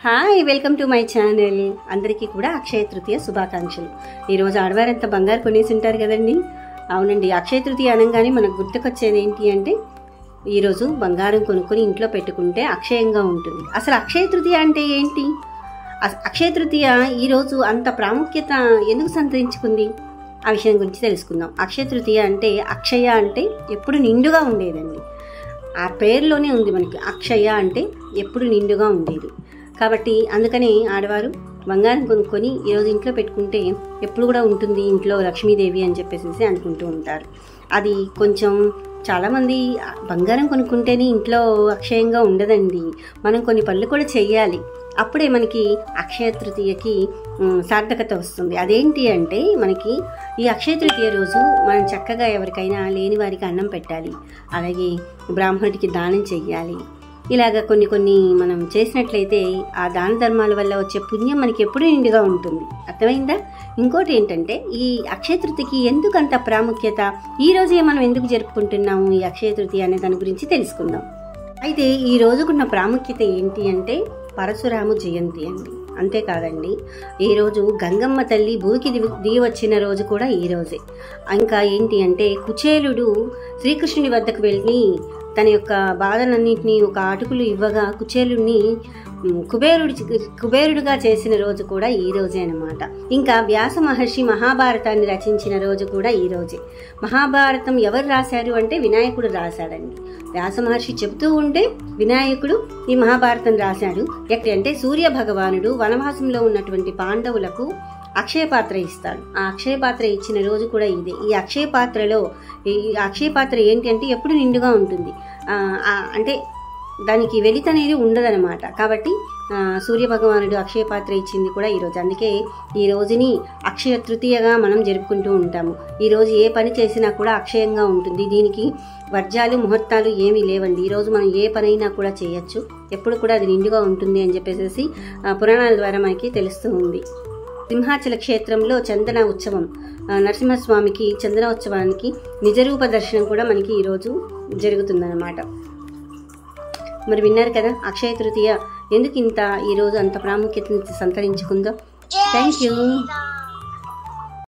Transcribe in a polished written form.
Hi welcome to my channel. అందరికీ కూడా అక్షయ తృతీయ శుభాకాంక్షలు. ఈరోజు ఆడవారంతా బంగారు కొనేసి ఉంటారు కదండి. అవునండి, అక్షయ తృతీయ అనగానే మనకు గుర్తుకొచ్చేది ఏంటి అంటే ఈరోజు బంగారం కొనుక్కొని ఇంట్లో పెట్టుకుంటే అక్షయంగా ఉంటుంది. అసలు అక్షయ తృతీయ అంటే ఏంటి? అక్షయ తృతీయ ఈరోజు అంత ప్రాముఖ్యత ఎందుకు సంతరించుకుంది? ఆ విషయం గురించి తెలుసుకుందాం. అక్షయ తృతీయ అంటే అక్షయ అంటే ఎప్పుడు నిండుగా ఉండేదండి. ఆ పేరులోనే ఉంది మనకి. అక్షయ అంటే ఎప్పుడు నిండుగా ఉండేది. కాబట్టి అందుకని ఆడవారు బంగారం కొనుక్కొని ఈరోజు ఇంట్లో పెట్టుకుంటే ఎప్పుడు కూడా ఉంటుంది ఇంట్లో లక్ష్మీదేవి అని చెప్పేసి అనుకుంటూ ఉంటారు. అది కొంచెం చాలామంది బంగారం కొనుక్కుంటేనే ఇంట్లో అక్షయంగా ఉండదండి. మనం కొన్ని పనులు కూడా చెయ్యాలి. అప్పుడే మనకి అక్షయ తృతీయకి సార్థకత వస్తుంది. అదేంటి అంటే మనకి ఈ అక్షయ తృతీయ రోజు మనం చక్కగా ఎవరికైనా లేని వారికి అన్నం పెట్టాలి, అలాగే బ్రాహ్మణుడికి దానం చెయ్యాలి. ఇలాగ కొన్ని మనం చేసినట్లయితే ఆ దాన ధర్మాల వల్ల వచ్చే పుణ్యం మనకి ఎప్పుడూ నిండుగా ఉంటుంది. అర్థమైందా? ఇంకోటి ఏంటంటే ఈ అక్షయ తృతీయకి ఎందుకంత ప్రాముఖ్యత, ఈ రోజే మనం ఎందుకు జరుపుకుంటున్నాము ఈ అక్షయ తృతీయ అనే దాని గురించి తెలుసుకుందాం. అయితే ఈ రోజుకున్న ప్రాముఖ్యత ఏంటి అంటే పరశురామ జయంతి అండి. అంతేకాదండి, ఈరోజు గంగమ్మ తల్లి భూమికి దిగి వచ్చిన రోజు కూడా ఈ రోజే. ఇంకా ఏంటి అంటే కుచేలుడు శ్రీకృష్ణుడి వద్దకు వెళ్ళి తన యొక్క బాధలన్నింటినీ ఒక అటుకులు ఇవ్వగా కుచేలుడిని కుబేరుడుగా చేసిన రోజు కూడా ఈ రోజే అన్నమాట. ఇంకా వ్యాస మహర్షి మహాభారతాన్ని రచించిన రోజు కూడా ఈ రోజే. మహాభారతం ఎవరు రాశారు అంటే వినాయకుడు రాశాడండి. వ్యాస మహర్షి చెబుతూ ఉంటే వినాయకుడు ఈ మహాభారతం రాశాడు. అంటే సూర్య భగవానుడు వనవాసంలో ఉన్నటువంటి పాండవులకు అక్షయ పాత్ర ఇస్తాడు. ఆ అక్షయ పాత్ర ఇచ్చిన రోజు కూడా ఇదే. ఈ అక్షయ పాత్ర ఏంటి అంటే ఎప్పుడు నిండుగా ఉంటుంది. అంటే దానికి వెలితి అనేది ఉండదనమాట. కాబట్టి సూర్య భగవానుడు అక్షయ పాత్ర ఇచ్చింది కూడా ఈరోజు. అందుకే ఈ రోజుని అక్షయ తృతీయగా మనం జరుపుకుంటూ ఉంటాము. ఈరోజు ఏ పని చేసినా కూడా అక్షయంగా ఉంటుంది. దీనికి వర్జాలు ముహూర్తాలు ఏమీ లేవండి. ఈరోజు మనం ఏ పనైనా కూడా చేయొచ్చు, ఎప్పుడు కూడా అది నిండుగా ఉంటుంది అని చెప్పేసి పురాణాల ద్వారా మనకి తెలుస్తూ ఉంది. సింహాచల క్షేత్రంలో చందన ఉత్సవం, నరసింహస్వామికి చందన ఉత్సవానికి నిజరూప దర్శనం కూడా మనకి ఈరోజు జరుగుతుందన్నమాట. మరి విన్నారు కదా అక్షయ తృతీయ ఎందుకు ఇంత ఈరోజు అంత ప్రాముఖ్యతను సంతరించుకుందో. Thank you.